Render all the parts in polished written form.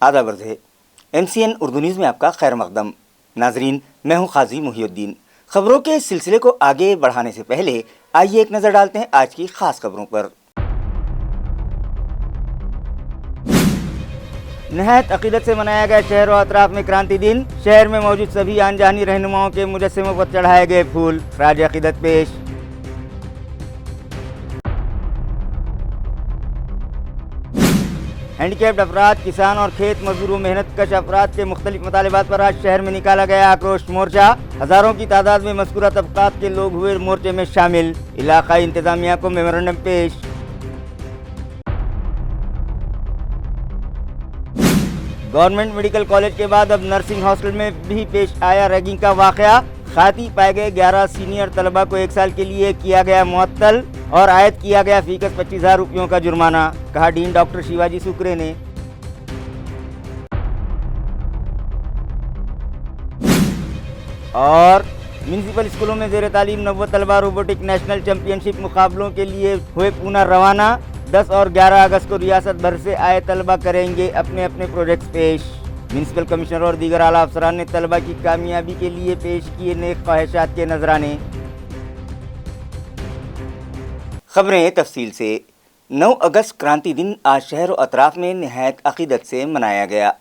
آداب عرض ہے MCN اردو نیوز میں آپ کا خیر مقدم. ناظرین، میں ہوں قاضی محی الدین. خبروں کے سلسلے کو آگے بڑھانے سے پہلے آئیے ایک نظر ڈالتے ہیں آج کی خاص خبروں پر. نہایت عقیدت سے منایا گیا شہر و اطراف میں کرانتی دن. شہر میں موجود سبھی آن جہانی رہنماؤں کے مجسموں پر چڑھائے گئے پھول. خراج عقیدت پیش. ہینڈیکیپڈ افراد، کسان اور کھیت مزدوروں محنت کش افراد کے مختلف مطالبات پر آج شہر میں نکالا گیا آکروش مورچہ. ہزاروں کی تعداد میں مذکورہ طبقات کے لوگ ہوئے مورچے میں شامل. علاقائی انتظامیہ کو میمورنڈم پیش. گورنمنٹ میڈیکل کالج کے بعد اب نرسنگ ہاسٹل میں بھی پیش آیا ریگنگ کا واقعہ. خاطی پائے گئے 11 سینئر طلبہ کو 1 سال کے لیے کیا گیا معطل اور عائد کیا گیا فیکس 25,000 روپیوں کا جرمانہ، کہا ڈین ڈاکٹر شیواجی سکرے نے. اور میونسپل اسکولوں میں زیر تعلیم 90 طلبہ روبوٹک نیشنل چیمپئن شپ مقابلوں کے لیے ہوئے پونا روانہ. 10 اور 11 اگست کو ریاست بھر سے آئے طلبہ کریں گے اپنے اپنے پروجیکٹس پیش. میونسپل کمشنر اور دیگر اعلیٰ افسران نے طلبہ کی کامیابی کے لیے پیش کیے نیک خواہشات کے نذرانے. خبریں تفصیل سے. 9 اگست کرانتی دن آج شہر و اطراف میں نہایت عقیدت سے منایا گیا.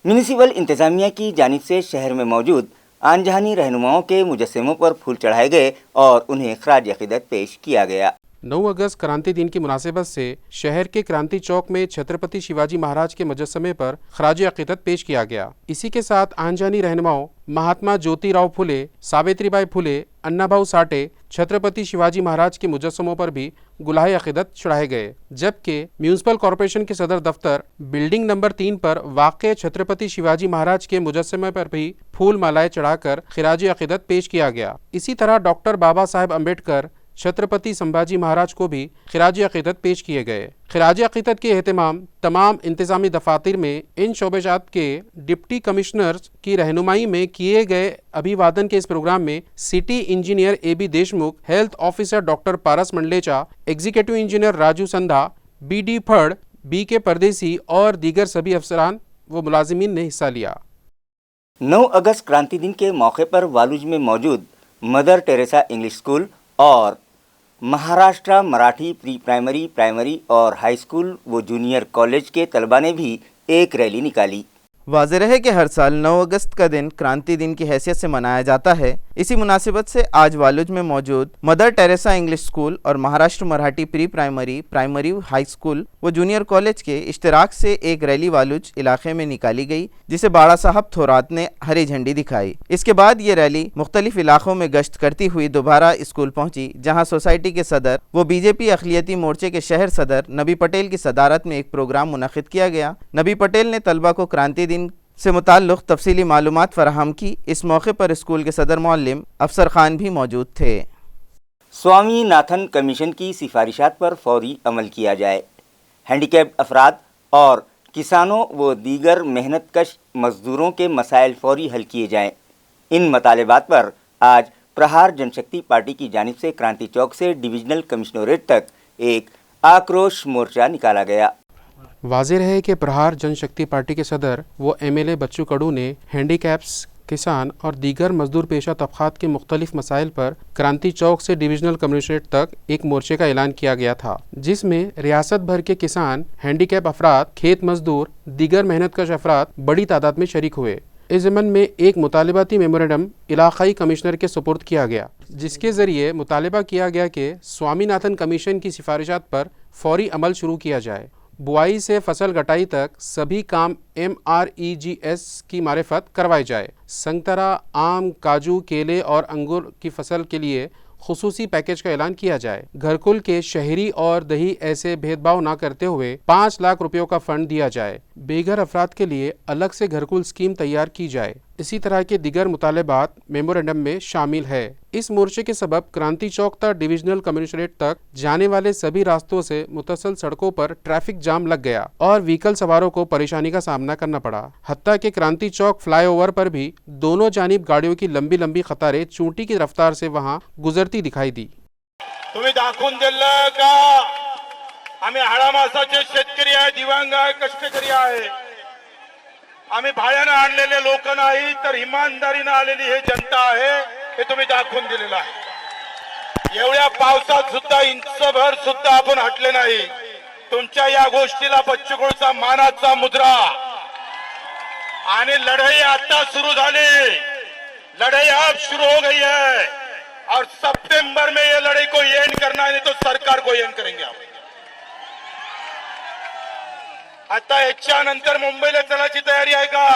میونسپل انتظامیہ کی جانب سے شہر میں موجود آن جہانی رہنماؤں کے مجسموں پر پھول چڑھائے گئے اور انہیں خراج عقیدت پیش کیا گیا. 9 اگست کرانتی دن کی مناسبت سے شہر کے کرانتی چوک میں چھترپتی شیواجی مہاراج کے مجسمے پر خراج عقیدت پیش کیا گیا. اسی کے ساتھ آن جہانی رہنماؤں مہاتما جیوتی راؤ پھولے، ساوتری بائی پھولے، انا بھاؤ ساٹھے، چھترپتی شیواجی مہاراج کے مجسموں پر بھی گلہائے عقیدت چڑھائے گئے. جبکہ میونسپل کارپوریشن کے صدر دفتر بلڈنگ نمبر 3 پر واقع چھترپتی شیواجی مہاراج کے مجسمے پر بھی پھول مالائے چڑھا کر خراج عقیدت پیش کیا گیا. اسی طرح ڈاکٹر بابا صاحب امبیڈکر، چھترپتی سمبھاجی مہاراج کو بھی خراج عقیدت پیش کیے گئے. خراج عقیدت کے اہتمام تمام انتظامی دفاتر میں ان شعبہ جات کے ڈپٹی کمشنرز کی رہنمائی میں کیے گئے. ابھیوادن کے اس پروگرام میں city engineer AB Deshmukh, health officer doctor پارس منڈلیچا، executive engineer Raju سندھا، BD پھڑ، BK پردیسی اور دیگر سبھی افسران و ملازمین نے حصہ لیا. 9 اگست کرانتی دن کے موقع پر والوج میں موجود مدر ٹیریسا انگلش اسکول اور مہاراشٹرا مراٹھی پری پرائمری اور ہائی اسکول و جونیئر کالج کے طلبہ نے بھی ایک ریلی نکالی. واضح رہے کہ ہر سال 9 اگست کا دن کرانتی دن کی حیثیت سے منایا جاتا ہے. اسی مناسبت سے آج والوج میں موجود مدر ٹیریسا انگلش اسکول اور مہاراشٹر مراٹھی پری پرائمری ہائی اسکول و جونیئر کالج کے اشتراک سے ایک ریلی والوج علاقے میں نکالی گئی، جسے باڑا صاحب تھورات نے ہری جھنڈی دکھائی. اس کے بعد یہ ریلی مختلف علاقوں میں گشت کرتی ہوئی دوبارہ اسکول پہنچی، جہاں سوسائٹی کے صدر و BJP اقلیتی مورچے کے شہر صدر نبی پٹیل کی صدارت میں ایک پروگرام منعقد کیا گیا. نبی پٹیل نے طلبہ کو کرانتی دن سے متعلق تفصیلی معلومات فراہم کی. اس موقع پر اسکول کے صدر معلم افسر خان بھی موجود تھے. سوامی ناتھن کمیشن کی سفارشات پر فوری عمل کیا جائے. ہینڈیکیپڈ افراد اور کسانوں و دیگر محنت کش مزدوروں کے مسائل فوری حل کیے جائیں. ان مطالبات پر آج پرہار جن شکتی پارٹی کی جانب سے کرانتی چوک سے ڈویژنل کمشنریٹ تک ایک آکروش مورچہ نکالا گیا. واضح رہے کہ پرہار جن شکتی پارٹی کے صدر و MLA بچو کڑو نے ہینڈی کیپس، کسان اور دیگر مزدور پیشہ طبقات کے مختلف مسائل پر کرانتی چوک سے ڈویژنل کمشنریٹ تک ایک مورچے کا اعلان کیا گیا تھا، جس میں ریاست بھر کے کسان، ہینڈی کیپ افراد، کھیت مزدور، دیگر محنت کش افراد بڑی تعداد میں شریک ہوئے. اس ضمن میں ایک مطالباتی میمورنڈم علاقائی کمشنر کے سپرد کیا گیا، جس کے ذریعے مطالبہ کیا گیا کہ سوامی ناتھن کمیشن کی سفارشات پر فوری عمل شروع کیا جائے. بوائی سے فصل کٹائی تک سبھی کام MREGS کی معرفت کروائی جائے. سنگترا، آم، کاجو، کیلے اور انگور کی فصل کے لیے خصوصی پیکیج کا اعلان کیا جائے. گھرکل کے شہری اور دیہی ایسے بھید بھاؤ نہ کرتے ہوئے 5 لاکھ روپیوں کا فنڈ دیا جائے. بے گھر افراد کے لیے الگ سے گھرکل اسکیم تیار کی جائے. اسی طرح کے دیگر مطالبات میمورنڈم میں شامل ہے. اس مورچے کے سبب کرانتی چوک تا ڈویژنل کمشنریٹ تک جانے والے سبھی راستوں سے متصل سڑکوں پر ٹریفک جام لگ گیا اور وہیکل سواروں کو پریشانی کا سامنا کرنا پڑا. حتیٰ کہ کرانتی چوک فلائی اوور پر بھی دونوں جانب گاڑیوں کی لمبی لمبی قطاریں چونٹی کی رفتار سے وہاں گزرتی دکھائی دی. तुम्ही दाखवून दिलं का आम्ही हाडामासाचे शेतकरी आहे, दिव्यांग आहे, कष्टकरी आहे. आम्ही भाड्यानं आणलेले लोक नाही तर इमानदारीनं आलेली हे जनता आहे, हे तुम्ही दाखवून दिलेलं आहे. एवढ्या पावसात सुद्धा इंचभर सुद्धा आपण हटले नाही. तुमच्या या गोष्टीला बच्चू कडूचा मानाचा मुद्रा. आणि लढाई आता शुरू झाली, लड़ाई अब शुरू हो गई है और सितंबर में ये लड़ाई को एंड करना है, नहीं तो सरकार को एंड करेंगे आप. आता याच्या नंतर मुंबईला चलायची तयारी आहे का?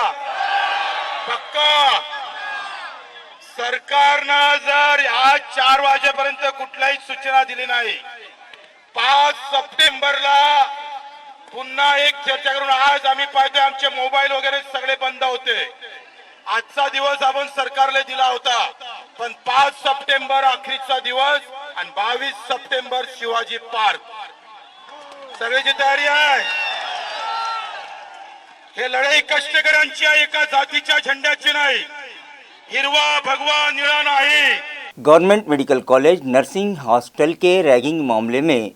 पक्का. सरकारनं जर आज 4 वाजेपर्यंत कुठलाही सूचना दिली नाही, 5 सप्टेंबरला पुन्हा एक चर्चा करून, आज आम्ही पाहतोय आमचे मोबाईल वगैरे सगळे बंद होते. आजचा दिवस आपण सरकारला दिला होता, पण 5 सप्टेंबर अखेरचा दिवस आणि 22 सप्टेंबर शिवाजी पार्क. सगळ्याची तयारी आहे. हे लढाई कष्टकऱ्यांची आहे, एका जातीच्या झेंड्याची नाही. हिरवा भगवा निळा नाही. Government medical college nursing hostel के रैगिंग मामले में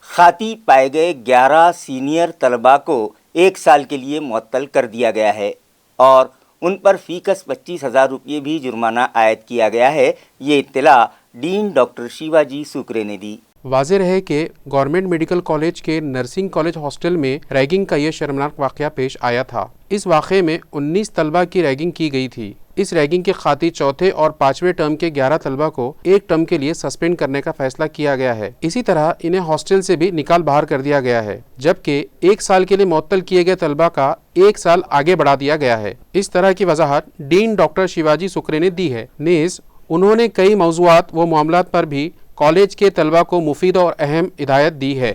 खाती पाए गए 11 सीनियर तलबा को 1 साल के लिए मुअत्तल कर दिया गया है और उन पर फीकस 25,000 रुपये भी जुर्माना आयद किया गया है. ये इत्तला डीन डॉक्टर शिवाजी सुकरे ने दी. वाज़ेह रहे कि गवर्नमेंट मेडिकल कॉलेज के नर्सिंग कॉलेज हॉस्टल में रैगिंग का यह शर्मनाक वाक़या पेश आया था. इस वाक़े में 19 तलबा की रैगिंग की गई थी. इस रैगिंग के खातिर चौथे और 5वें टर्म के 11 तलबा को 1 टर्म के लिए सस्पेंड करने का फैसला किया गया है. इसी तरह इन्हें हॉस्टल से भी निकाल बाहर कर दिया गया है, जबकि 1 साल के लिए मुअत्तल किए गए तलबा का 1 साल आगे बढ़ा दिया गया है. इस तरह की वजाहत डीन डॉक्टर शिवाजी सुकरे ने दी है. नेज़ उन्होंने कई मौज़ूआत व मामलात पर भी कॉलेज के तलबा को मुफीद और अहम हिदायत दी है.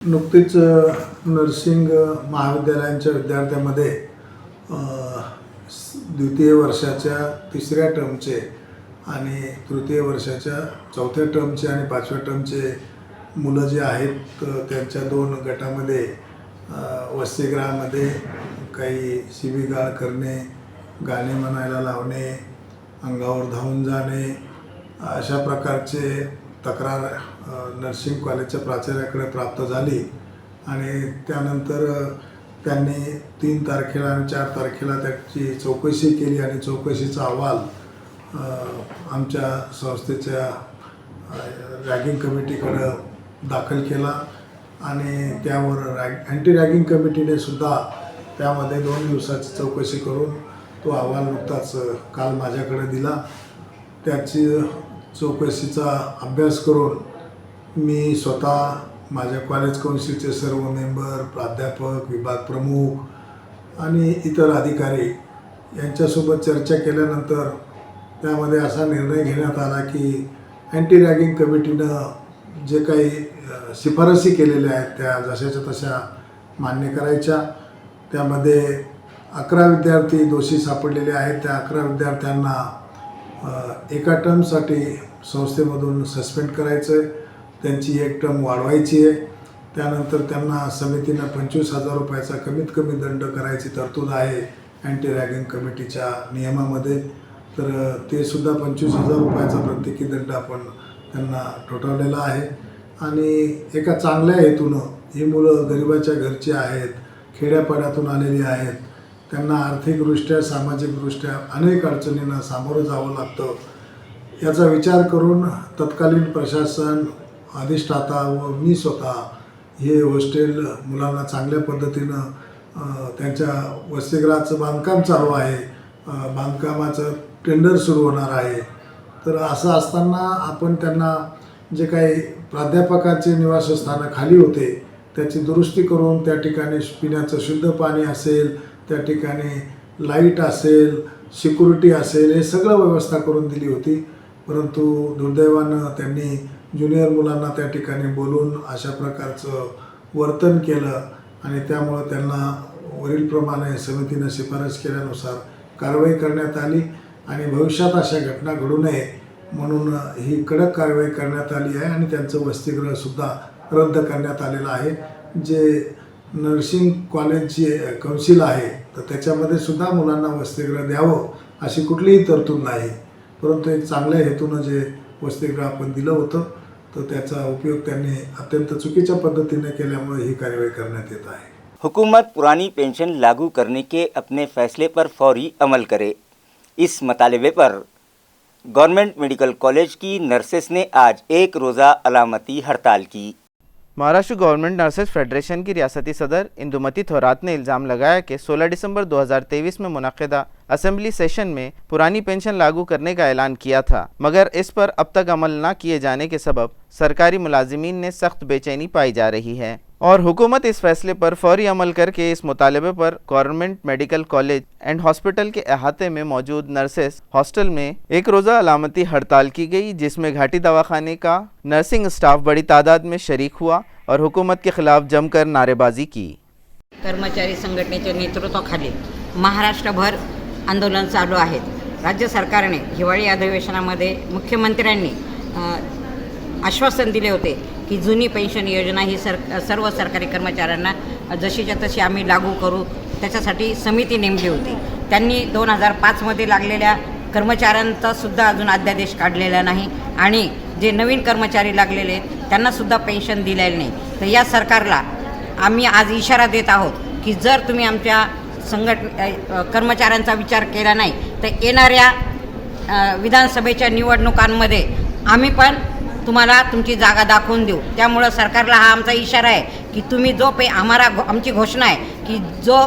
नुकतीच नर्सिंग महाविद्यालयांच्या विद्यार्थ्यांमध्ये द्वितीय वर्षाच्या 3ऱ्या टर्मचे आणि तृतीय वर्षाच्या 4थ्या टर्मचे आणि 5व्या टर्मचे मुलं जे आहेत त्यांच्या 2 गटामध्ये वसतिगृहामध्ये काही शिवीगाळ करणे, गाणे म्हणायला लावणे, अंगावर धावून जाणे अशा प्रकारचे तक्रार नर्सिंग कॉलेजच्या प्राचार्याकडे प्राप्त झाली. आणि त्यानंतर त्यांनी 3 तारखेला आणि 4 तारखेला त्याची चौकशी केली आणि चौकशीचा अहवाल आमच्या संस्थेच्या रॅगिंग कमिटीकडे दाखल केला. आणि त्यावर अँटी रॅगिंग कमिटीने सुद्धा त्यामध्ये 2 दिवसाची चौकशी करून तो अहवाल नुकताच काल माझ्याकडे दिला. त्याची चौकशीचा अभ्यास करून मी स्वतः, माझ्या कॉलेज काउन्सिलचे सर्व मेंबर, प्राध्यापक, विभाग प्रमुख आणि इतर अधिकारी यांच्यासोबत चर्चा केल्यानंतर त्यामध्ये असा निर्णय घेण्यात आला की अँटी रॅगिंग कमिटीनं जे काही शिफारसी केलेल्या आहेत त्या जशाच्या तशा मान्य करायच्या. त्यामध्ये 11 विद्यार्थी दोषी सापडलेले आहेत. त्या 11 विद्यार्थ्यांना एका टर्मसाठी संस्थेमधून सस्पेंड करायचं आहे, त्यांची 1 टर्म वाढवायची आहे. त्यानंतर त्यांना समितीनं 25,000 रुपयाचा कमीत कमी दंड करायची तरतूद आहे अँटी रॅगिंग कमिटीच्या नियमामध्ये. तर ते सुद्धा 25,000 रुपयाचा प्रत्येकी दंड आपण त्यांना ठोठावलेला आहे. आणि एका चांगल्या हेतूनं ही मुलं गरिबाच्या घरची आहेत, खेड्यापाड्यातून आलेली आहेत, त्यांना आर्थिकदृष्ट्या सामाजिकदृष्ट्या अनेक अडचणींना सामोरं जावं लागतं. याचा विचार करून तत्कालीन प्रशासन, अधिष्ठाता व मी स्वतः हे हॉस्टेल मुलांना चांगल्या पद्धतीनं त्यांच्या वसतिगृहाचं बांधकाम चालू आहे, बांधकामाचं टेंडर सुरू होणार आहे. तर असं असताना आपण त्यांना जे काही प्राध्यापकाचे निवासस्थानं खाली होते त्याची दुरुस्ती करून त्या ठिकाणी पिण्याचं शुद्ध पाणी असेल, त्या ठिकाणी लाईट असेल, सिक्युरिटी असेल, हे सगळं व्यवस्था करून दिली होती. परंतु दुर्दैवानं त्यांनी ज्युनियर मुलांना त्या ठिकाणी बोलून अशा प्रकारचं वर्तन केलं आणि त्यामुळं त्यांना वरीलप्रमाणे समितीनं शिफारस केल्यानुसार कारवाई करण्यात आली. आणि भविष्यात अशा घटना घडू नये म्हणून ही कडक कारवाई करण्यात आली आहे. आणि त्यांचं वसतिगृहसुद्धा रद्द करण्यात आलेलं आहे. जे नर्सिंग कॉलेजची काउन्सिल आहे तर त्याच्यामध्ये सुद्धा मुलांना वसतिगृह द्यावं अशी कुठलीही तरतूद नाही. परंतु एक चांगल्या हेतूनं जे वसतिगृह आपण दिलं होतं तर त्याचा उपयोग त्यांनी अत्यंत चुकीच्या पद्धतीने केल्यामुळे ही कारवाई करण्यात येत आहे. हुकूमत पुरानी पेंशन लागू करने के अपने फैसले पर फौरी अमल करे। इस मतालबे पर गवर्नमेंट मेडिकल कॉलेज की नर्सेस ने आज एक रोज़ा अलामती हड़ताल की। महाराष्ट्र गवर्नमेंट नर्सेज फेडरेशन की रियासती सदर इंदुमती थोरात ने इल्ज़ाम लगाया कि 16 दिसंबर 2023 में मुनक़दा असेंबली सेशन में पुरानी पेंशन लागू करने का ऐलान किया था, मगर इस पर अब तक अमल न किए जाने के सबब सरकारी मुलाजिमीन ने सख्त बेचैनी पाई जा रही है और हुकूमत इस फैसले पर फौरी अमल करके इस मुतालबे पर government medical college and hospital के अहाते में मौजूद नर्सेस हॉस्टल में एक रोज़ा अलामती हड़ताल की गई, जिसमें घाटी दवाखाने का नर्सिंग स्टाफ बड़ी तादाद में शरीक हुआ और हुकूमत के खिलाफ जमकर नारेबाजी की। कर्मचारी संघटनेच्या नेतृत्वाखाली महाराष्ट्रभर आंदोलन चालू आहेत। राज्य सरकारने हिवाळी अधिवेशनामध्ये मुख्यमंत्र्यांनी आश्वासन दिले होते की जुनी पेन्शन योजना ही सर्व सरकारी कर्मचाऱ्यांना जशीच्या तशी आम्ही लागू करू, त्याच्यासाठी समिती नेमली होती। त्यांनी 2005 मध्ये लागलेल्या कर्मचाऱ्यांचा सुद्धा अजून अध्यादेश काढलेला नाही आणि जे नवीन कर्मचारी लागलेले आहेत त्यांना सुद्धा पेन्शन दिलेली नाही। तर या सरकारला आम्ही आज इशारा देत आहोत की जर तुम्ही आमच्या कर्मचाऱ्यांचा विचार केला नाही तर येणाऱ्या विधानसभेच्या निवडणुकांमध्ये आम्ही पण तुम्हाला तुमची जागा दाखवून देऊ। त्यामुळे सरकारला हा आमचा इशारा आहे की तुम्ही जो पे आमची घोषणा आहे की जो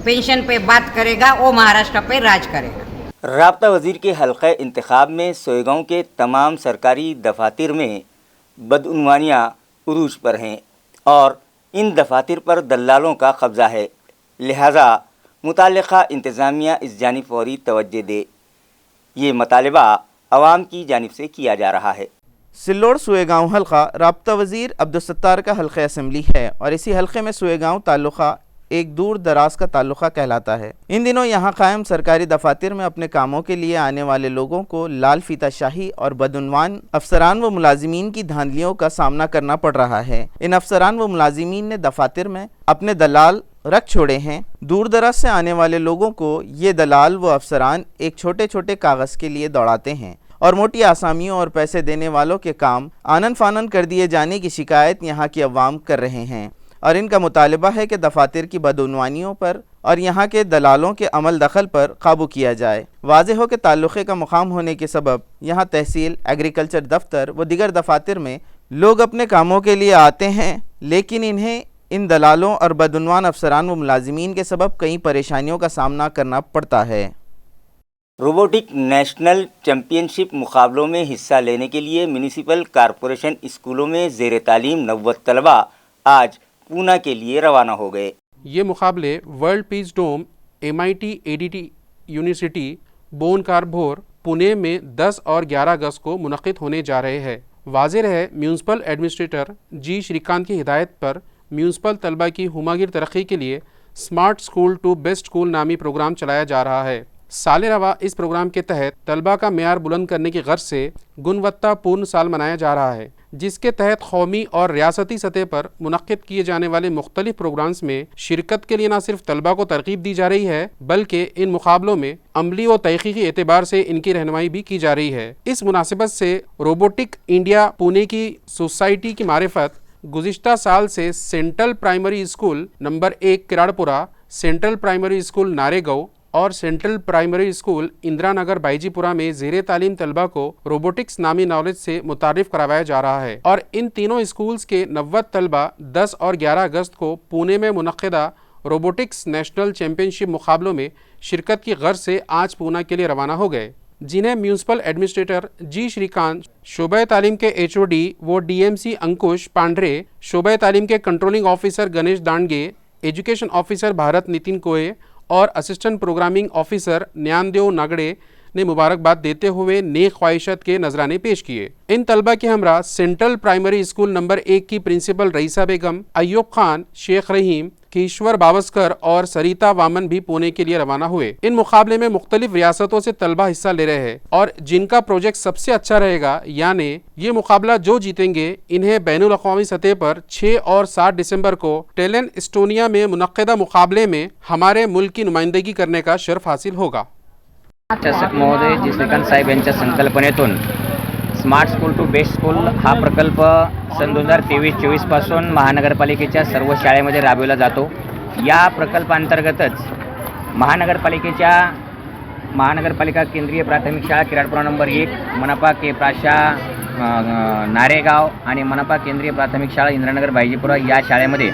पेंशन पे बात करेगा वो महाराष्ट्र पे राज करेगा। राब्ता वज़ीर के हल्क़े इंतखाब में सोएगांव के तमाम सरकारी दफातर में बदउनवानियाँ उरूज पर हैं और इन दफातर पर दल्लालों का कब्ज़ा है, लिहाजा मुताल्लिक़ा इंतज़ामिया इस जानिब फौरी तवज्जो दे। ये मतालबा अवाम की जानिब से किया जा रहा है। सिल्लोड़ सुएगांव हल्का राब्ता वज़ीर अब्दुलसत्तार का हल्क़ा असम्बली है और इसी हल्के में सुएगांव ताल्लुक़ा एक दूर दराज का ताल्लुक़ा कहलाता है। इन दिनों यहाँ कायम सरकारी दफातर में अपने कामों के लिए आने वाले लोगों को लाल फीता शाही और बदउनवान अफसरान व मुलाजिमीन की धांधलियों का सामना करना पड़ रहा है। इन अफसरान व मुलाजिमीन ने दफातर में अपने दलाल रख छोड़े हैं। दूर दराज से आने वाले लोगों को ये दलाल व अफसरान एक छोटे छोटे कागज़ के लिए दौड़ाते हैं और मोटी आसामियों और पैसे देने वालों के काम आनन फानन कर दिए जाने की शिकायत यहाँ की अवाम कर रहे हैं और इनका मुतालबा है कि दफातर की बदउनवानियों पर और यहाँ के दलालों के अमल दखल पर काबू किया जाए। वाज़ेह हो कि ताल्लुक़े का मुकाम होने के सबब यहाँ तहसील, एग्रीकल्चर दफ्तर व दिगर दफातर में लोग अपने कामों के लिए आते हैं, लेकिन इन्हें इन दलालों और बदउनवान अफसरान व मुलाजिमीन के सबब कई परेशानियों का सामना करना पड़ता है। रोबोटिक नेशनल चैम्पियनशिप मुकाबलों में हिस्सा लेने के लिए म्यूनिसिपल कॉरपोरेशन स्कूलों में ज़ेर तालीम 90 तलबा आज पूना के लिए रवाना हो गए। ये मुकाबले world peace dome MIT ADT university बोन कारभोर पुणे में 10 और 11 अगस्त को मुनक़िद होने जा रहे हैं। वाज़ेह है म्यूनसिपल एडमिनिस्ट्रेटर जी श्रीकांत की हिदायत पर म्यूनसिपल तलबा की हुमागिर तरक्की के लिए smart school to best school नामी प्रोग्राम चलाया जा रहा है। साल रवा इस प्रोग्राम के तहत तलबा का मेयार बुलंद करने की गर्ज से गुणवत्तापूर्ण साल मनाया जा रहा है, जिसके तहत कौमी और रियासती सतह पर मुनक़्क़िद किए जाने वाले मुख्तलिफ प्रोग्राम्स में शिरकत के लिए न सिर्फ तलबा को तरगीब दी जा रही है, बल्कि इन मुकाबलों में अमली और तहक़ीक़ी एतबार से इनकी रहनुमाई भी की जा रही है। इस मुनासिबत से रोबोटिक इंडिया पुणे की सोसाइटी की मारिफत गुज़िश्ता साल से central primary school number 1 Kiradpura, central primary school Naregaon और central primary school Indira Nagar Baijipura में ज़ेरे तालीम तलबा को रोबोटिक्स नामी नॉलेज से मुतारिफ करवाया जा रहा है और इन तीनों स्कूल्स के 90 तलबा 10 और 11 अगस्त को पुणे में मुनक़्क़िदा रोबोटिक्स नेशनल चैम्पियनशिप मुकाबलों में शिरकत की गर्ज से आज पूना के लिए रवाना हो गए, जिन्हें म्यूनसिपल एडमिनिस्ट्रेटर जी श्रीकांत, शोबा तालीम के HOD व DMC अंकुश पांड्रे, शोबा तालीम के controlling officer Ganesh Dandge, education officer Bharat Nitin कोए और असिस्टेंट प्रोग्रामिंग ऑफिसर न्यानदेव नागड़े ने मुबारकबाद देते हुए नेक ख्वाहिशात के नजराने पेश किए। इन तलबा के हमरा सेंट्रल प्राइमरी स्कूल नंबर 1 की प्रिंसिपल रईसा बेगम, अय्यूब खान, शेख रहीम, कीश्वर बावस्कर और सरिता वामन भी पुणे के लिए रवाना हुए। इन मुकाबले में मुख्तलिफ रियासतों से तलबा हिस्सा ले रहे हैं और जिनका प्रोजेक्ट सबसे अच्छा रहेगा, यानी ये मुकाबला जो जीतेंगे, इन्हें बैनुल अक़वामी सतह पर 6 और 7 दिसंबर को टैलेंट एस्टोनिया में मुनक़्क़िदा मुकाबले में हमारे मुल्क की नुमाइंदगी करने का शर्फ हासिल होगा। शासक महोदय जी श्रीकांत साहेब यांच्या संकल्पनेतून smart school to best school हा प्रकल्प सन 2023-24 पासून महानगरपालिकेच्या सर्व शाळेमध्ये राबविला जातो। या प्रकल्पांतर्गतच महानगरपालिका केंद्रीय प्राथमिक शाळा किराडपुरा नंबर 1, मनपा के प्राशा नारेगाव आणि मनपा केंद्रीय प्राथमिक शाळा इंद्रनगर बायजीपुरा या शाळेमध्ये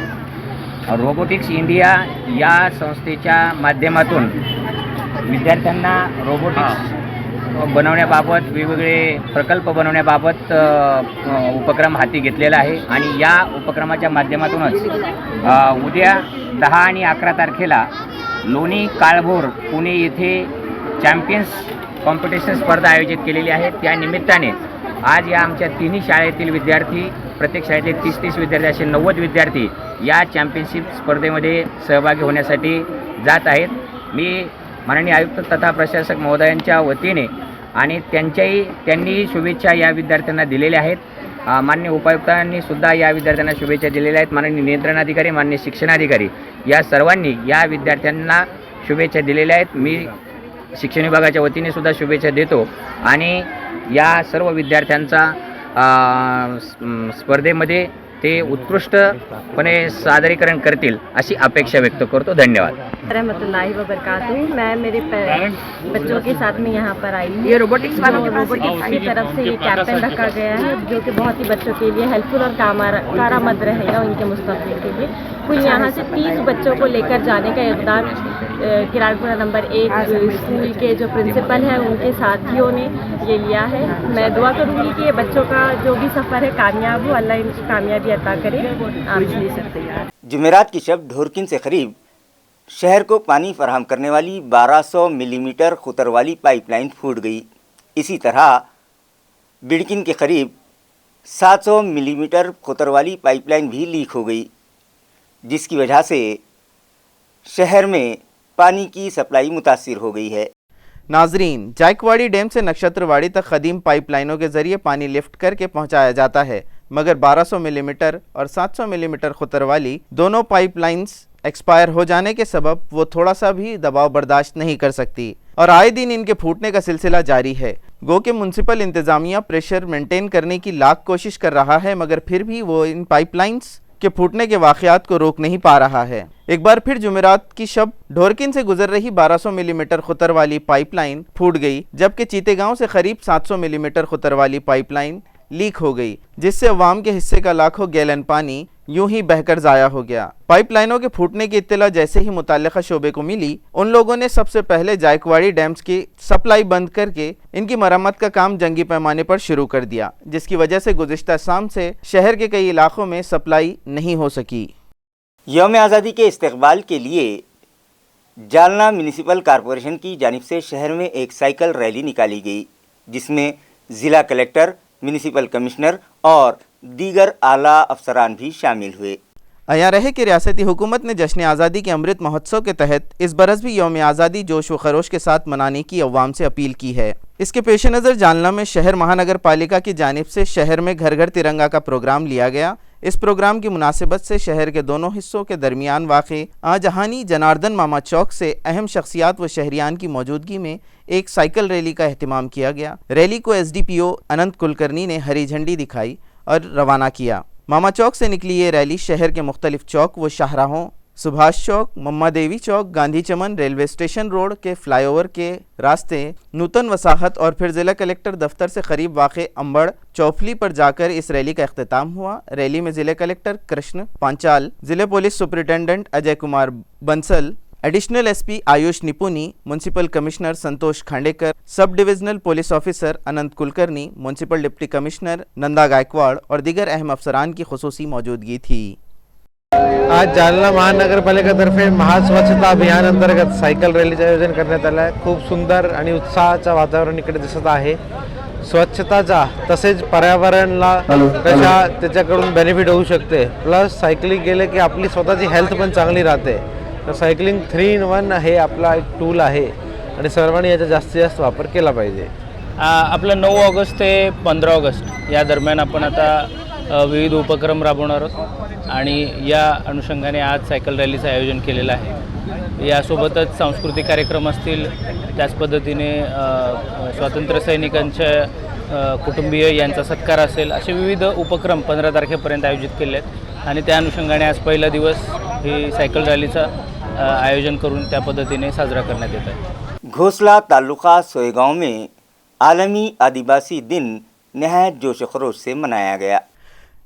रोबोटिक्स इंडिया या संस्थेच्या माध्यमातून विद्यार्थ्यांना रोबोटिक्स बनवण्याबाबत वेगवेगळे प्रकल्प बनवण्याबाबत उपक्रम हाती घेतलेला आहे आणि या उपक्रमाच्या माध्यमातूनच उद्या 10 आणि 11 तारखेला लोणी काळभोर पुणे येथे चॅम्पियन्स कॉम्पिटिशन स्पर्धा आयोजित केलेली आहे. त्या निमित्ताने आज या आमच्या तिन्ही शाळेतील विद्यार्थी, प्रत्येक शाळेतले 30-30 विद्यार्थी असे 90 विद्यार्थी या चॅम्पियनशिप स्पर्धेमध्ये सहभागी होण्यासाठी जात आहेत. मी माननीय आयुक्त तथा प्रशासक महोदयांच्या वतीने आणि त्यांनी शुभेच्छा या विद्यार्थ्यांना दिलेल्या आहेत. माननीय उपायुक्तांनी सुद्धा या विद्यार्थ्यांना शुभेच्छा दिलेल्या आहेत. माननीय नियंत्रणाधिकारी, माननीय शिक्षणाधिकारी या सर्वांनी या विद्यार्थ्यांना शुभेच्छा दिलेल्या आहेत. मी शिक्षण विभागाच्या वतीने सुद्धा शुभेच्छा देतो आणि या सर्व विद्यार्थ्यांचा स्पर्धेमध्ये ते उत्कृष्टपणे सादरीकरण करतील अशी अपेक्षा व्यक्त करतो. धन्यवाद. रहमतुल्लाहि व बरकातहू। मैं मेरे बच्चों के साथ में यहाँ पर आई हूँ। ये रोबोटिक्स की तरफ से ये कैंपेन रखा गया है जो कि बहुत ही बच्चों के लिए हेल्पफुल और कारआमद रहेगा उनके मुस्तकबिल के लिए। कुल यहाँ से 30 बच्चों को लेकर जाने का इक़दाम किराड़पुरा नंबर 1 स्कूल के जो प्रिंसिपल हैं उनके साथियों ने ये लिया है। मैं दुआ करूँगी कि ये बच्चों का जो भी सफ़र है कामयाब हो, अल्लाह इनको कामयाबी अता करे। आमीन। जुमेरात की शब ढोरकिन से करीब शहर को पानी फराहम करने वाली 1200 मिलीमीटर खुतर वाली पाइपलाइन फूट गई। इसी तरह बिड़किन के करीब 700 मिलीमीटर खुतर वाली पाइपलाइन भी लीक हो गई, जिसकी वजह से शहर में पानी की सप्लाई मुतासिर हो गई है। नाजरीन, जायकवाड़ी डैम से नक्षत्रवाड़ी तक कदीम पाइपलाइनों के जरिए पानी लिफ्ट करके पहुंचाया जाता है, मगर 1200 मिलीमीटर और 700 मिलीमीटर खुतर वाली दोनों पाइपलाइंस एक्सपायर हो जाने के सबब वो थोड़ा सा भी दबाव बर्दाश्त नहीं कर सकती और आए दिन इनके फूटने का सिलसिला जारी है। गो के म्युनिसिपल इंतज़ामिया प्रेशर मेंटेन करने की लाख कोशिश कर रहा है, मगर फिर भी वो इन पाइपलाइंस के फूटने के वाक़यात को रोक नहीं पा रहा है। एक बार फिर जुमेरात की शब ढोरकिन से गुजर रही 1200 मिलीमीटर खुतर वाली पाइपलाइन फूट गई, जबकि चीतेगांव से करीब 700 मिलीमीटर खुतर वाली पाइपलाइन लीक हो गई, जिससे अवाम के हिस्से का लाखों गैलन पानी यूं ही बहकर ज़ाया हो गया। पाइपलाइनों के फूटने की इत्तला जैसे ही मुताल्लिक़ा शोबे को मिली, उन लोगों ने सबसे पहले जायकवाड़ी डैम्स की सप्लाई बंद करके इनकी मरम्मत का काम जंगी पैमाने पर शुरू कर दिया, जिसकी वजह से गुज़िश्ता शाम से शहर के कई इलाकों में सप्लाई नहीं हो सकी। यौम आज़ादी के इस्तकबाल के लिए जालना म्यूनिसिपल कॉरपोरेशन की जानिब से शहर में एक साइकिल रैली निकाली गई, जिसमें ज़िला कलेक्टर, म्यूनिसिपल कमिश्नर और दीगर आला अफसरान भी शामिल हुए। अया रहे कि रियासती हुकूमत ने जश्न आज़ादी के अमृत महोत्सव के तहत इस बरस भी यौम आज़ादी जोश व खरोश के साथ मनाने की अवाम से अपील की है। इसके पेश नज़र जालना में शहर महानगर पालिका की जानिब से शहर में घर घर तिरंगा का प्रोग्राम लिया गया। इस प्रोग्राम की मुनासिबत से शहर के दोनों हिस्सों के दरमियान वाक़े आजहानी जनार्दन मामा चौक से अहम शख्सियात व शहरियान की मौजूदगी में एक साइकिल रैली का एहतमाम किया गया। रैली को SDPO अनंत कुलकर्णी ने हरी झंडी दिखाई और रवाना किया। मामा चौक से निकली ये रैली शहर के मुख्तलिफ चौक व शाहराहों, सुभाष चौक, मम्मा देवी चौक, गांधी चमन, रेलवे स्टेशन रोड के फ्लाईओवर के रास्ते, नूतन वसाहत और फिर ज़िला कलेक्टर दफ्तर से करीब वाक़े अंबड़ चौफली पर जाकर इस रैली का अख्तिताम हुआ। रैली में ज़िले कलेक्टर कृष्ण पांचाल, ज़िले police superintendent Ajay Kumar Bansal, additional SP Ayush Nipuni, municipal commissioner Santosh Khandekar, sub divisional police officer Anant Kulkarni, municipal deputy commissioner Nanda Gaikwad और दीगर अहम अफसरान की खुसूसी मौजूदगी थी। आज जालना महानगरपालिकेतर्फे महास्वच्छता अभियान अंतर्गत सायकल रॅलीचे आयोजन करण्यात आले आहे। खूप सुंदर आणि उत्साहाचं वातावरण इकडे दिसत आहे। स्वच्छताचा तसेच पर्यावरणाला कशा त्याच्याकडून बेनिफिट होऊ शकते, प्लस सायकलिंग केले की आपली स्वतःची हेल्थ पण चांगली राहते। तर सायकलिंग 3 in 1 हे आपला एक टूल आहे आणि सर्वांनी याचा जास्तीत जास्त वापर केला पाहिजे। आपलं 9 ऑगस्ट ते 15 ऑगस्ट या दरम्यान आपण आता विविध उपक्रम राबवणार आहोत आणि या अनुषंगाने आज सायकल रॅलीचं आयोजन केलेलं आहे। यासोबतच सांस्कृतिक कार्यक्रम असतील, त्याच पद्धतीने स्वातंत्र्य सैनिकांच्या कुटुंबीय यांचा सत्कार असेल, असे विविध उपक्रम 15 तारखेपर्यंत आयोजित केले आहेत। आणि त्या अनुषंगाने आज पहिला दिवस ही सायकल रॅलीचं आयोजन करून त्या पद्धतीने साजरा करण्यात येत आहे. घोसला तालुका सोयगांव में आलमी आदिवासी दिन नहायत जोश खरोश से मनाया गया।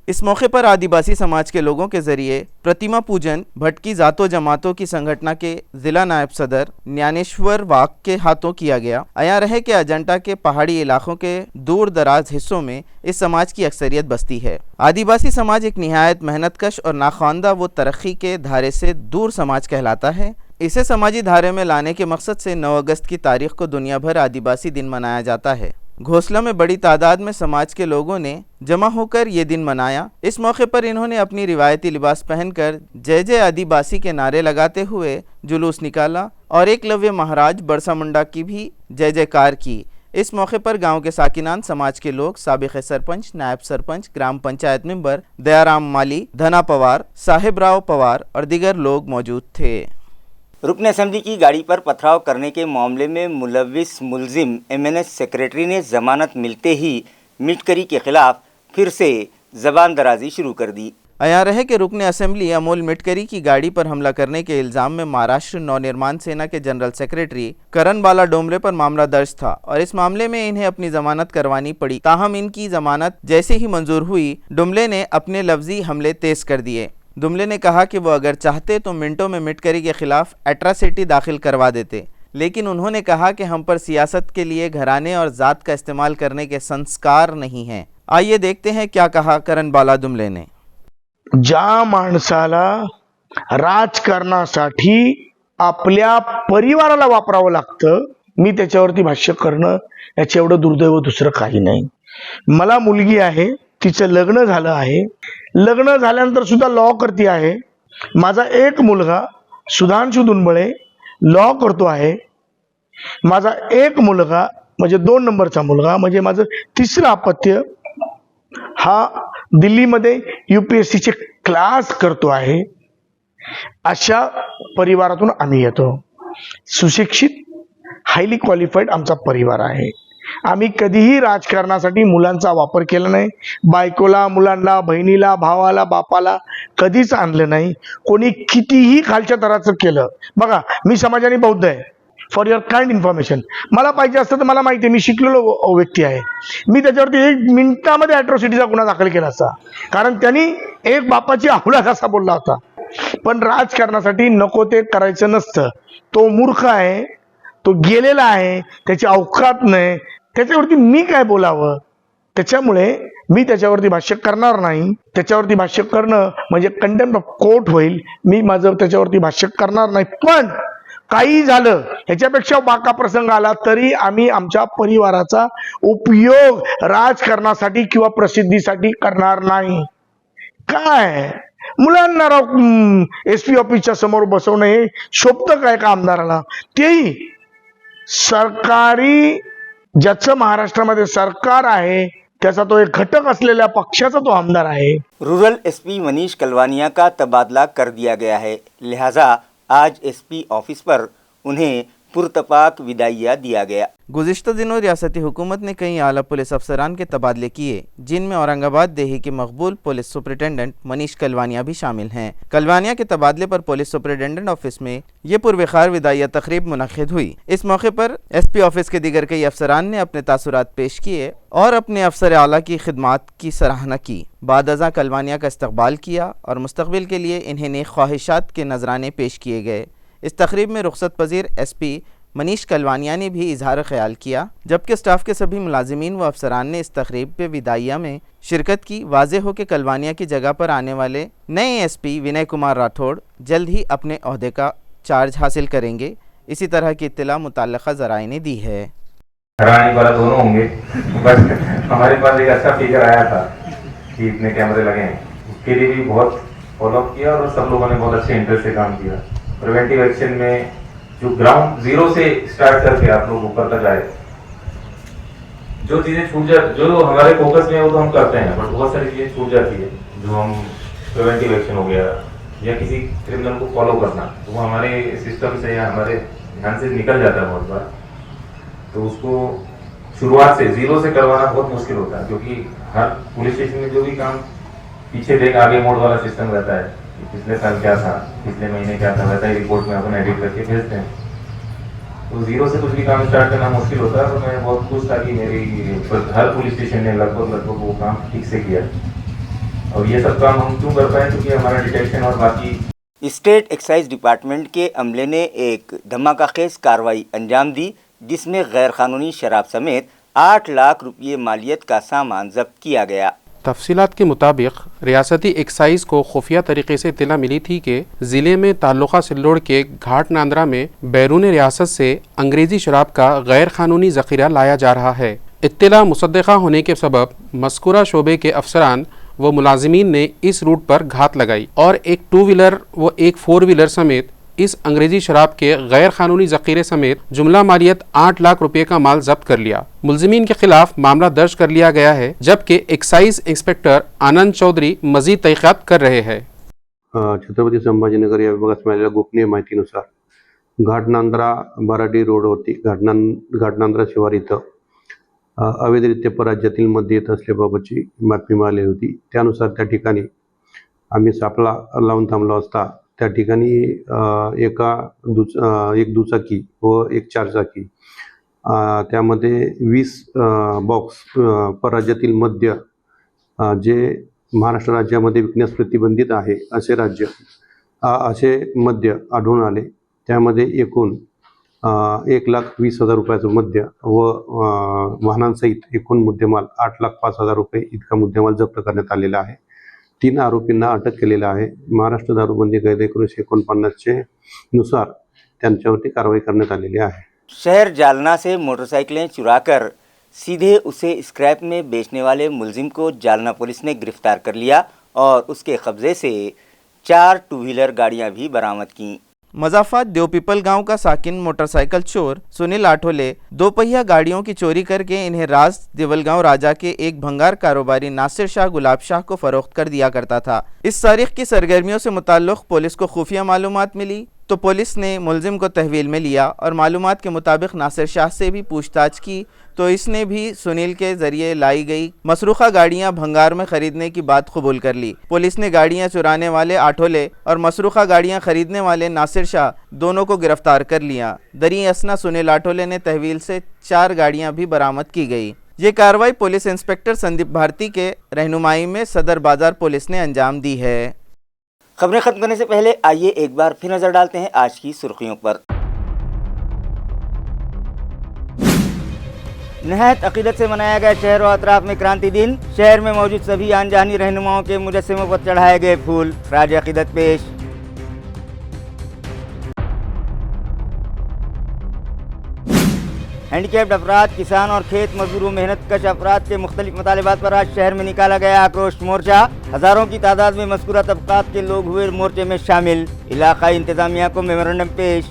इस मौके पर आदिवासी समाज के लोगों के जरिए प्रतिमा पूजन भटकी जातों जमातों की संगठना के जिला नायब सदर ज्ञानेश्वर वाक के हाथों किया गया। यहाँ रहे कि अजंता के पहाड़ी इलाकों के दूर दराज हिस्सों में इस समाज की अक्सरियत बसती है। आदिवासी समाज एक निहायत मेहनतकश और नाख्वानदा व तरक्की के धारे से दूर समाज कहलाता है। इसे समाजी धारे में लाने के मकसद से 9 अगस्त की तारीख को दुनिया भर आदिवासी दिन मनाया जाता है। घोसला में बड़ी तादाद में समाज के लोगों ने जमा होकर ये दिन मनाया। इस मौके पर इन्होंने अपनी रिवायती लिबास पहनकर जय जय आदिवासी के नारे लगाते हुए जुलूस निकाला और एकलव्य महाराज बरसा मुंडा की भी जय जयकार की। इस मौके पर गांव के साकिनान, समाज के लोग, साबिक़ सरपंच, नायब सरपंच, ग्राम पंचायत मेंबर दयाराम माली, धना पवार, साहिब राव पवार और दीगर लोग मौजूद थे। रुकन असेंबली की गाड़ी पर पथराव करने के मामले में मुलविस मुलजिम एमएनएस सेक्रेटरी ने जमानत मिलते ही मिटकरी के खिलाफ फिर से जबान दराजी शुरू कर दी। अयां रहे कि रुकन असेंबली अमोल मिटकरी की गाड़ी पर हमला करने के इल्ज़ाम में महाराष्ट्र नवनिर्माण सेना के जनरल सेक्रेटरी करण बाला डोमरे पर मामला दर्ज था और इस मामले में इन्हें अपनी जमानत करवानी पड़ी। ताहम इनकी जमानत जैसे ही मंजूर हुई, डुमले ने अपने लफ्जी हमले तेज कर दिए। दुमले ने कहा कि वो अगर चाहते तो मिनटों में मिटकरी के खिलाफ एट्रासिटी दाखिल करवा देते, लेकिन उन्होंने कहा कि हम पर सियासत के लिए घराने और ज़ात का इस्तेमाल करने के संस्कार नहीं हैं। आइए देखते हैं क्या कहा करण बाला दुमले ने। ज्या माणसाला राजकारणासाठी आपल्या परिवाराला वापरावं लागतं, मी त्याच्यावरती भाष्य करणं याच्या एवढं दुर्दैव दुसरं काही नाही। मला मुलगी आहे, तिचं लग्न झालं आहे, लग्न झाल्यानंतर सुद्धा लॉ करती आहे। माझा एक मुलगा सुधांशु दुंबळे लॉ करतो आहे। माझा एक मुलगा म्हणजे 2 नंबरचा मुलगा म्हणजे माझं तिसरं अपत्य हा दिल्लीमध्ये UPSC चे क्लास करतो आहे। अशा परिवारातून आम्ही येतो। सुशिक्षित, हायली क्वालिफाईड आमचा परिवार आहे। आम्ही कधीही राजकारणासाठी मुलांचा वापर केला नाही। बायकोला, मुलांना, बहिणीला, भावाला, बापाला कधीच आणलं नाही। कोणी कितीही खालच्या तराचं केलं, बघा मी समाजाने बौद्ध आहे, फॉर युअर काइंड इन्फॉर्मेशन। मला पाहिजे असतं तर मला माहिती आहे, मी शिकलेलो व्यक्ती आहे, मी त्याच्यावरती 1 मिनिटामध्ये अॅट्रॉसिटीचा गुन्हा दाखल केला असता, कारण त्यांनी एक बापाची अवलाद असा बोलला होता। पण राजकारणासाठी नको ते करायचं नसतं। तो मूर्ख आहे, तो गेलेला आहे, त्याची औकात नाही, त्याच्यावरती मी काय बोलावं? त्याच्यामुळे मी त्याच्यावरती भाष्य करणार नाही। त्याच्यावरती भाष्य करणं म्हणजे कंटेम्प्ट ऑफ कोर्ट होईल। मी माझं त्याच्यावरती भाष्य करणार नाही। पण काही झालं, ह्याच्यापेक्षा बाका प्रसंग आला तरी आम्ही आमच्या परिवाराचा उपयोग राजकारणासाठी किंवा प्रसिद्धीसाठी करणार नाही। काय मुलांना SP ऑफिसच्या समोर बसवणं हे शोभतं काय का आमदाराला? तेही सरकारी, ज्याचं महाराष्ट्रामध्ये सरकार आहे त्याचा तो एक घटक असलेल्या पक्षाचा तो आमदार आहे। रूरल SP मनीष कलवानिया का तबादला कर दिया गया है, लिहाजा आज SP ऑफिस पर उन्हें पुरतपाक विदाइया दिया गया। गुज़िश्ता दिनों रियासती हुकूमत ने कई आला पुलिस अफसरान के तबादले किए, जिनमें औरंगाबाद देही के मकबूल पुलिस सुपरिटेंडेंट मनीष कलवानिया भी शामिल हैं। कलवानिया के तबादले पर पुलिस सुपरिटेंडेंट ऑफिस में ये पुरवखार विदाइया तकरीब मुनक़िद हुई। इस मौके पर SP ऑफिस के दीगर कई अफसरान ने अपने तासुरात पेश किए और अपने अफसर आला की खिदमात की सराहना की। बाद अज़ा कलवानिया का इस्तकबाल किया और मुस्तक़बिल के लिए इन्हें नेक ख्वाहिशात के नजराने पेश किए गए। इस तकरीब में रुखसत पजीर SP मनीष कलवानिया ने भी इजहार ख्याल किया, जबकि स्टाफ के सभी मुलाजिमीन व अफसरान ने इस तकरीब पे विदाइया में शिरकत की। वाज़ेह हो कि कलवानिया की जगह पर आने वाले नए SP विनय कुमार राठौड़ जल्द ही अपने अहदे का चार्ज हासिल करेंगे। इसी तरह की इत्तला मुतल्लिक़ा ज़राए ने दी है। हैरानी वाला दोनों होंगे, बट हमारे पास एक अच्छा फिगर आया था कि इतने कैमरे लगे हैं, उसके लिए भी बहुत फॉलो किया और सब लोगों ने बहुत अच्छे इंटरेस्ट से काम किया। प्रिवेंटिव एक्शन में जो ग्राउंड जीरो से स्टार्ट करके आप लोग ऊपर तक आए, जो चीजें छूट जाती, जो हमारे फोकस में है वो तो हम करते हैं, बट बहुत सारी चीजें छूट जाती है। जो हम प्रिवेंटिव एक्शन हो गया या किसी क्रिमिनल को फॉलो करना, तो वो हमारे सिस्टम से या हमारे ध्यान से निकल जाता है बहुत बार। तो उसको शुरुआत से जीरो से करवाना बहुत मुश्किल होता है, क्योंकि हर पुलिस स्टेशन में जो भी काम पीछे देख आगे मोड वाला सिस्टम रहता है कि पिछले साल क्या था, पिछले महीने क्या था, वैसा ही रिपोर्ट में अपन एडिट करके भेजते हैं। तो जीरो से कुछ भी काम स्टार्ट करना मुश्किल होता है, और मैं बहुत खुश था कि मेरी हर पुलिस स्टेशन ने लगभग वो काम ठीक से किया। और ये सब काम हम क्यों कर पाए, क्योंकि हमारा डिटेक्शन और बाकी स्टेट एक्साइज डिपार्टमेंट के अमले ने एक धमाकाखेज कार्रवाई अंजाम दी, जिसमें गैर कानूनी शराब समेत 8 लाख रुपये मालियत का सामान जब्त किया गया। तफसीलात के मुताबिक रियासती एक्साइज को खुफिया तरीके से इत्तला मिली थी कि ज़िले में ताल्लुक़ा सिल्लोड़ के घाट नांद्रा में बैरून रियासत से अंग्रेज़ी शराब का गैर कानूनी ज़ख़ीरा लाया जा रहा है। इत्तला मुसद्दक़ा होने के सबब मज़कूरा शोबे के अफसरान व मुलाजिमीन ने इस रूट पर घात लगाई और एक 2 व्हीलर व एक 4 व्हीलर समेत इस अंग्रेजी शराब के गैर कानूनी ज़ख़ीरे समेत जुमला मालियत 8 लाख रुपए का माल जब्त कर लिया। मुलजिमीन के खिलाफ मामला दर्ज कर लिया गया है, जबकि एक्साइज इंस्पेक्टर आनंद चौधरी मजीद तहक़ीक़ात कर रहे हैं। छत्रपती संभाजीनगर या विभागात मिळालेल्या गोपनीय माहितीनुसार घाटनांद्रा बाराडी रोडवरती घाटनांद्रा शिवार इथं अवैधरित्या परराज्यातील मध्ये येत असल्याबाबतची बातमी मिळाली होती। त्यानुसार त्या ठिकाणी आम्ही सापळा लावून थांबलो असता त्या ठिकाणी एक दुचाकी व एक 4 चाकी त्यामध्ये 20 बॉक्स परराज्यातील मद्य जे महाराष्ट्र राज्यामध्ये विकण्यास प्रतिबंधित आहे असे मद्य आढळून आले। त्यामध्ये एकूण 1,20,000 रुपयाचं मद्य व वाहनांसहित एकूण मुद्देमाल 8,05,000 रुपये इतका मुद्देमाल जप्त करण्यात आलेला आहे। 3 आरोपींना अटक केलेला आहे। महाराष्ट्र दारूबंदी कायदा 1949 नुसार त्यांच्यावरती कारवाई करण्यात आलेली आहे। शहर जालना से मोटरसाइकिलें चुराकर सीधे उसे स्क्रैप में बेचने वाले मुलजिम को जालना पुलिस ने गिरफ्तार कर लिया और उसके कब्जे से 4 2 व्हीलर गाड़ियां भी बरामद की। मजाफात देवपीपल गांव का साकिन मोटरसाइकिल चोर सुनील आठोले 2 पहिया गाड़ियों की चोरी करके इन्हें राज देवलगांव राजा के एक भंगार कारोबारी नासिर शाह गुलाब शाह को फरोख्त कर दिया करता था। इस तारीख की सरगर्मियों से मुताल्लिक़ पुलिस को खुफिया मालूमात मिली तो पुलिस ने मुलजिम को तहवील में लिया और मालूमात के मुताबिक नासिर शाह से भी पूछताछ की तो इसने भी सुनील के ज़रिए लाई गई मसरूखा गाड़ियां भंगार में ख़रीदने की बात कबूल कर ली। पुलिस ने गाड़ियां चुराने वाले आठोले और मसरूखा गाड़ियां ख़रीदने वाले नासिर शाह दोनों को गिरफ्तार कर लिया। दरी असना सुनील आठोले ने तहवील से 4 गाड़ियां भी बरामद की गई। ये कार्रवाई पुलिस इंस्पेक्टर संदीप भारती के रहनुमाई में सदर बाजार पुलिस ने अंजाम दी है। खबरें खत्म करने से पहले आइए एक बार फिर नजर डालते हैं आज की सुर्खियों पर। नहायत अकीदत से मनाया गया शहर और अतराफ में क्रांति दिन। शहर में मौजूद सभी आन जानी रहनुमाओं के मुजस्समों पर चढ़ाए गए फूल। राज अकीदत पेश। हैंडीकैप्ड अफराद, किसान और खेत मजदूरों मेहनत कश अफराद के मुख्तलिफ मुतालिबात पर आज शहर में निकाला गया आक्रोश मोर्चा। हज़ारों की तादाद में मज़कूरा तबक़ात के लोग हुए मोर्चे में शामिल। इलाक़ाई इंतज़ामिया को मेमोरेंडम पेश।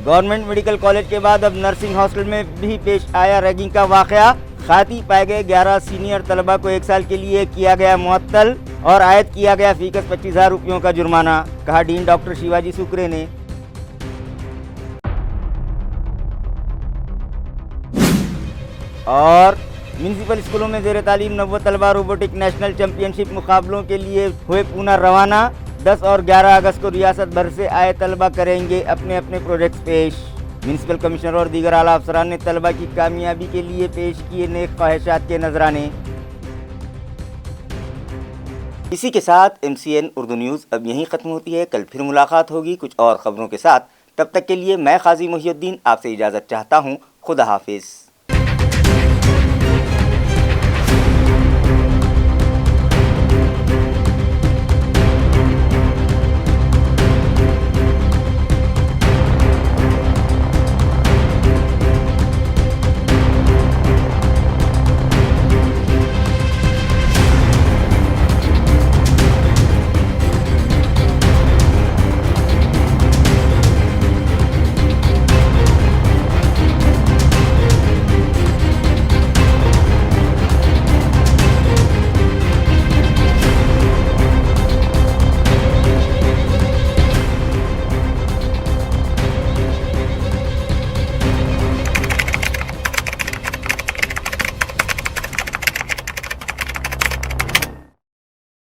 गवर्नमेंट मेडिकल कॉलेज के बाद अब नर्सिंग हॉस्टल में भी पेश आया रैगिंग का वाक़या। खाती पाए गए 11 सीनियर तलबा को 1 साल के लिए किया गया मुअत्तल और आयद किया गया फीकस 25,000 रुपयों का जुर्माना, कहा डीन डॉक्टर शिवाजी सुकरे ने। और म्यूनसिपल स्कूलों में ज़ेर तालीम 90 तलबा रोबोटिक नेशनल चैम्पियनशिप मुकाबलों के लिए हुए पूना रवाना। 10 और 11 अगस्त को रियासत भर से आए तलबा करेंगे अपने अपने प्रोजेक्ट्स पेश। म्यूनसिपल कमिश्नर और दीगर आला अफसरान ने तलबा की कामयाबी के लिए पेश किए नेक ख्वाहिशात के नजराने। इसी के साथ MCN उर्दू न्यूज़ अब यहीं ख़त्म होती है। कल फिर मुलाकात होगी कुछ और ख़बरों के साथ। तब तक के लिए मैं क़ाज़ी मुहियुद्दीन आपसे इजाज़त चाहता हूँ। खुदा हाफिज़।